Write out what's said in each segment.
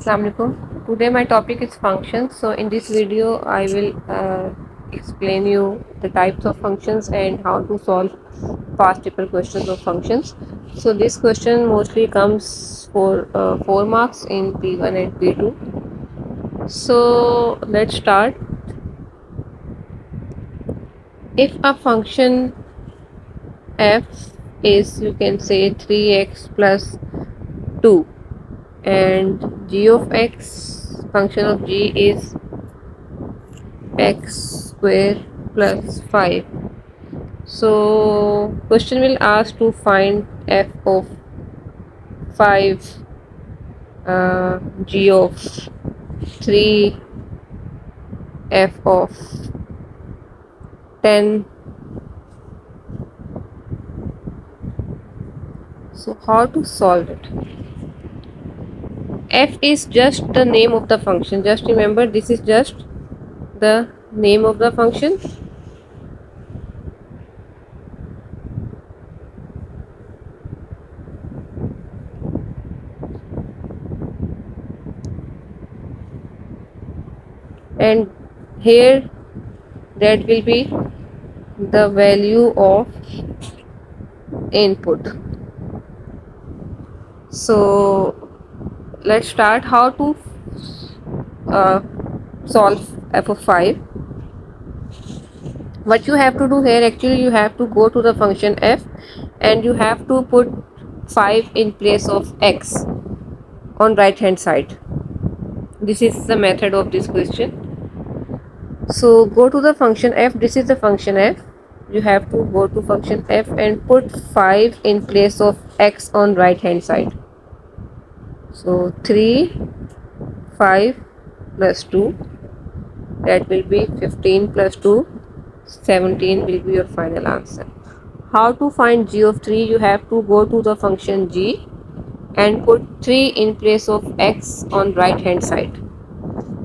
Assalamualaikum. Today my topic is functions. So in this video I will explain you the types of functions and how to solve past paper questions of functions. So this question mostly comes for 4 marks in P1 and P2. So let's start. If a function f is, you can say, 3x plus 2 and g of x, function of g is x square plus 5. So question will ask to find f of 5, g of 3, f of 10. So how to solve it? F is just the name of the function. Just remember, this is just the name of the function. And here that will be the value of input. So let's start how to uh, solve f of 5. What you have to do here, actually you have to go to the function f and you have to put 5 in place of x on right hand side. This is the method of this question. So go to the function f. This is the function f. You have to go to function f and put 5 in place of x on right hand side. So 3, 5 plus 2, that will be 15 plus 2, 17 will be your final answer. How to find g of 3? You have to go to the function g and put 3 in place of x on right hand side.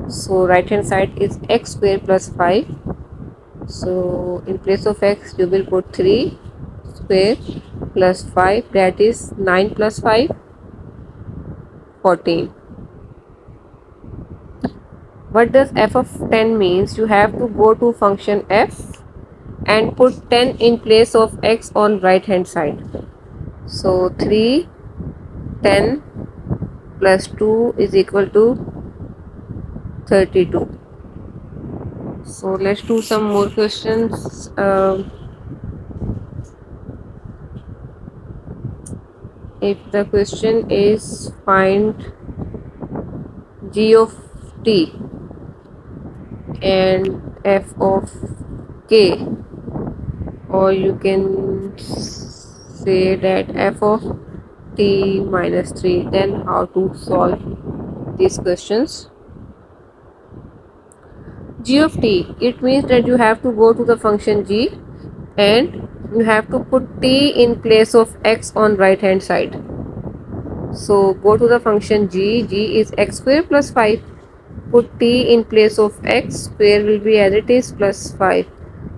So right hand side is x square plus 5. So in place of x you will put 3 square plus 5, that is 9 plus 5, 14. What does f of 10 means? You have to go to function f and put 10 in place of x on right hand side. So 3, 10 plus 2 is equal to 32. So let's do some more questions. If the question is find g of t and f of k, or you can say that f of t minus 3, then how to solve these questions? G of t, it means that you have to go to the function g and you have to put t in place of x on right hand side. So go to the function g. G is x square plus 5. Put t in place of x. Square will be as it is plus 5.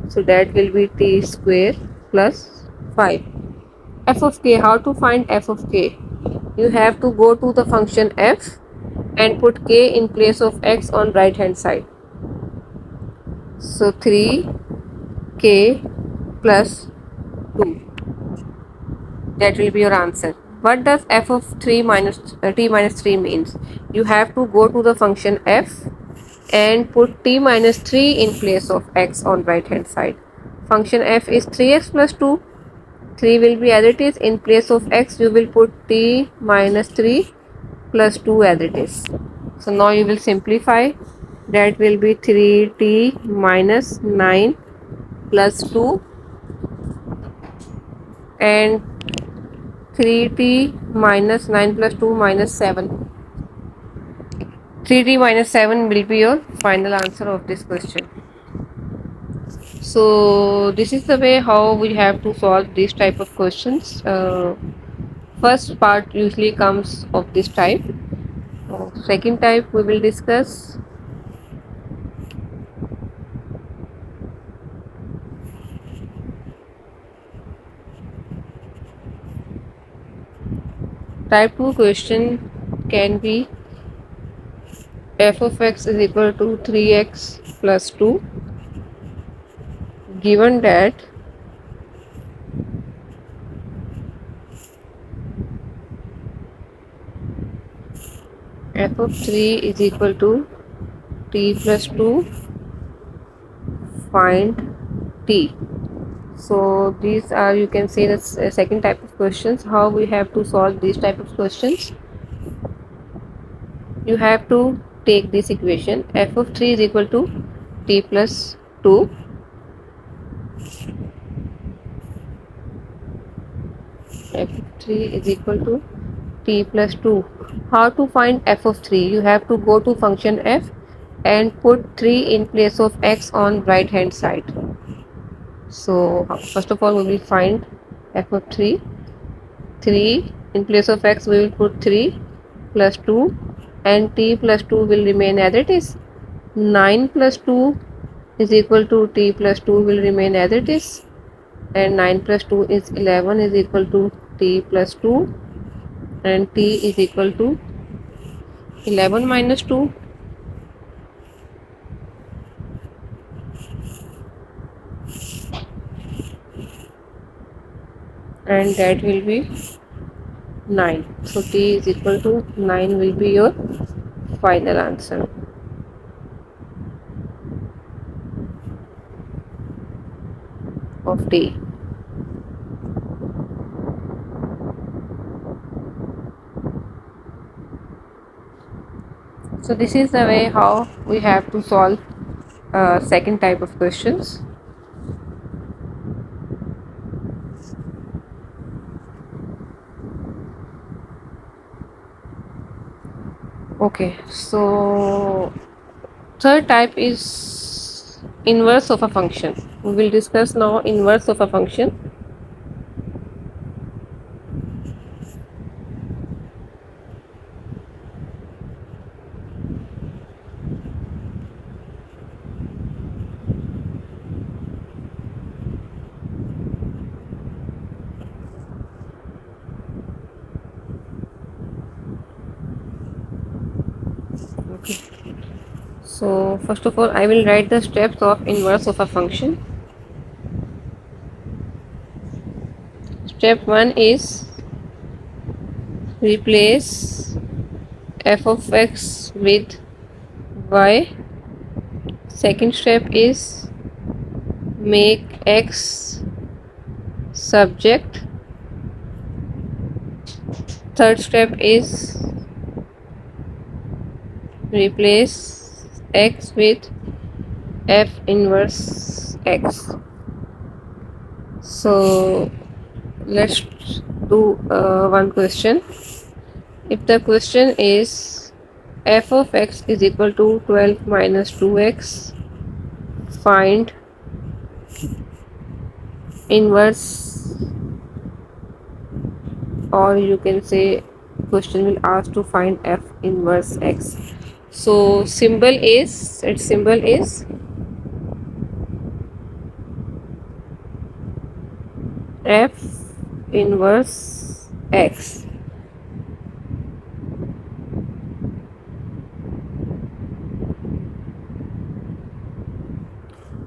So that will be t square plus 5. F of k. How to find f of k? You have to go to the function f and put k in place of x on right hand side. So 3k plus 2. That will be your answer. What does f of 3 minus t minus 3 means? You have to go to the function f and put t minus 3 in place of x on right hand side. Function f is 3x plus 2. 3 will be as it is. In place of x you will put t minus 3 plus 2 as it is. So now you will simplify. That will be 3t minus 9 plus 2 and 3t minus 9 plus 2 minus 7. 3t minus 7 will be your final answer of this question. So this is the way how we have to solve these type of questions. First part usually comes of this type. Second type we will discuss. Type 2 question can be f of x is equal to 3x plus 2, given that f of 3 is equal to t plus 2, find t. So these are, you can say, the second type of questions. How we have to solve these type of questions? You have to take this equation, f of 3 is equal to t plus 2, f of 3 is equal to t plus 2. How to find f of 3? You have to go to function f and put 3 in place of x on right hand side. So first of all we will find f of 3. 3 in place of x we will put 3 plus 2, and t plus 2 will remain as it is. 9 plus 2 is equal to t plus 2 will remain as it is, and 9 plus 2 is 11 is equal to t plus 2, and t is equal to 11 minus 2, and that will be 9. So t is equal to 9 will be your final answer of t. So this is the way how we have to solve second type of questions. Okay, so third type is inverse of a function. We will discuss now inverse of a function. Okay. So first of all I will write the steps of inverse of a function. Step 1 is replace f of x with y. Second step is make x subject. Third step is replace x with f inverse x. So let's do one question. If the question is f of x is equal to 12 minus 2x, find inverse, or you can say question will ask to find f inverse x. So symbol is, its symbol is f inverse x.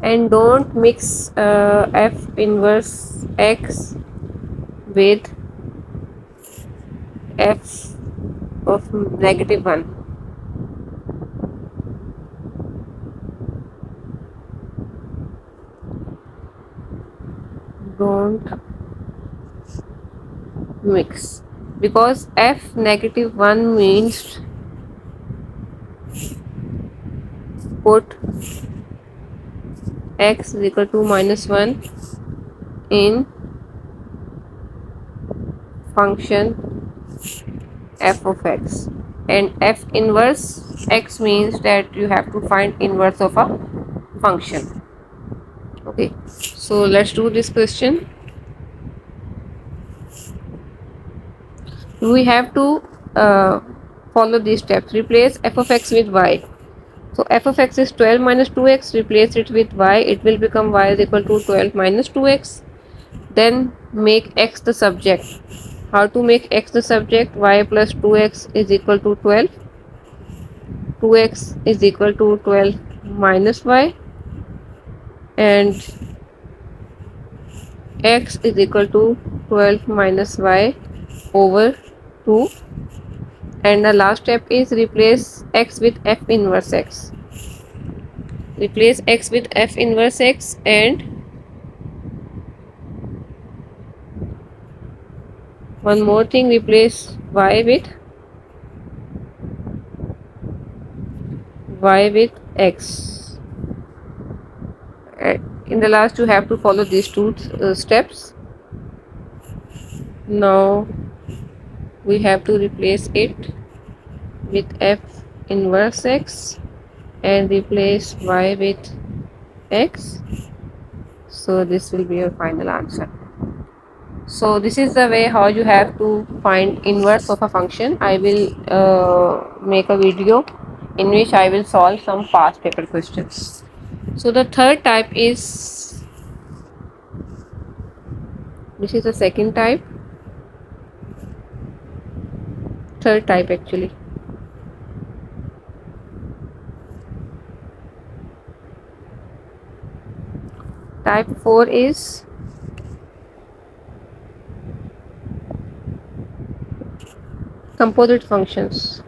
And don't mix f inverse x with f of negative 1. Don't mix, because f negative 1 means put x is equal to minus 1 in function f of x, and f inverse x means that you have to find inverse of a function. Okay, so let's do this question. We have to follow these steps. Replace f of x with y. So f of x is 12 minus 2x, replace it with y, it will become y is equal to 12 minus 2x. Then make x the subject. How to make x the subject? Y plus 2x is equal to 12. 2x is equal to 12 minus y, and x is equal to 12 minus y over 2, and the last step is replace x with f inverse x. Replace x with f inverse x, and one more thing, replace y with x. In the last you have to follow these two steps. Now we have to replace it with f inverse x and replace y with x. So this will be your final answer. So this is the way how you have to find inverse of a function. I will make a video in which I will solve some past paper questions. So the third type is, this is the second type, third type actually. Type 4 is composite functions.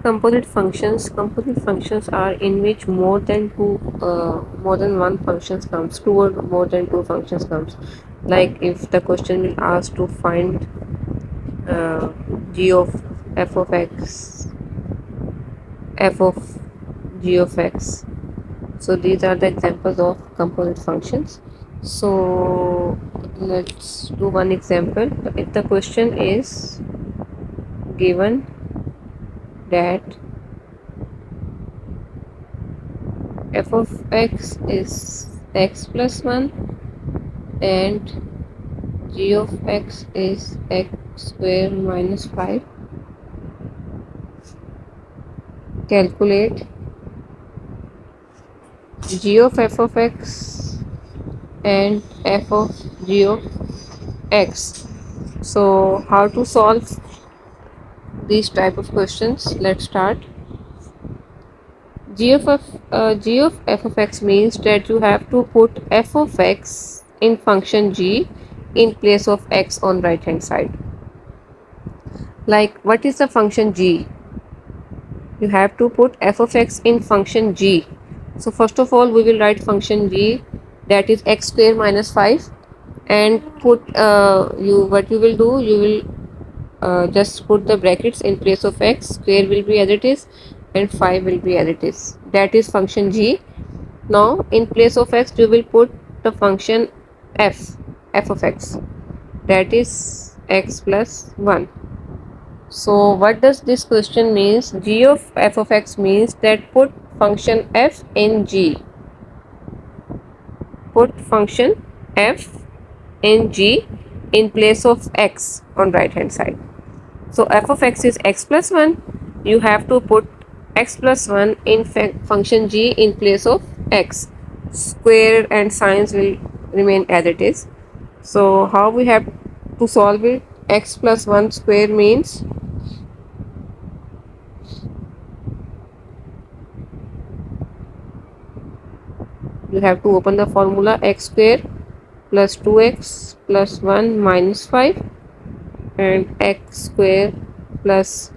Composite functions are in which more than one functions comes, two or more than two functions comes. Like if the question will ask to find uh, g of f of x, f of g of x. So these are the examples of composite functions. So let's do one example. If the question is given that f of x is x plus 1 and g of x is x square minus 5, calculate g of f of x and f of g of x. So how to solve these type of questions? Let's start. G of f of x means that you have to put f of x in function g in place of x on right hand side. Like what is the function g? You have to put f of x in function g. So first of all we will write function g, that is x square minus 5, and put what you will do, you will just put the brackets in place of x, square will be as it is and 5 will be as it is. That is function g. Now in place of x you will put the function f of x, that is x plus 1. So what does this question means? G of f of x means that put function f in g. Put function f in g in place of x on right hand side. So f of x is x plus 1. You have to put x plus 1 in function g in place of x. Square and signs will remain as it is. So how we have to solve it? X plus 1 square means you have to open the formula, x square plus 2x plus 1 minus 5 and x square plus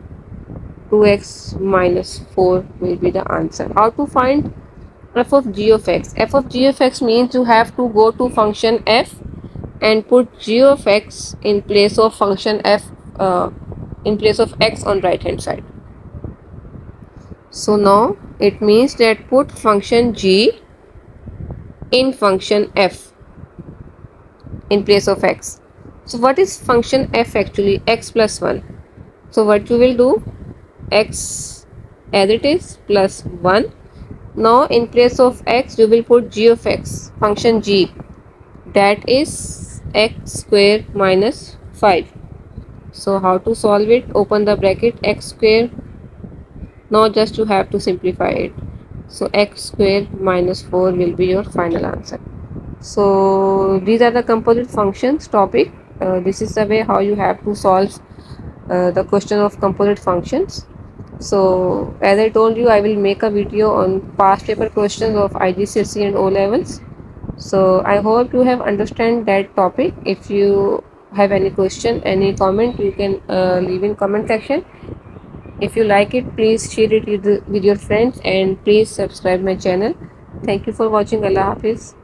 2x minus 4 will be the answer. How to find f of g of x? F of g of x means you have to go to function f and put g of x in place of function f, in place of x on right hand side. So now it means that put function g in function f in place of x. So what is function f actually? X plus 1. So what you will do, x as it is plus 1. Now in place of x you will put g of x, function g, that is x square minus 5. So how to solve it? Open the bracket, x square. Now just you have to simplify it. So x square minus 4 will be your final answer. So these are the composite functions topic. This is the way how you have to solve the question of composite functions. So as I told you, I will make a video on past paper questions of IGCSE and O levels. So I hope you have understand that topic. If you have any question, any comment, you can leave in comment section. If you like it, please share it with your friends and please subscribe my channel. Thank you for watching. Allah Hafiz.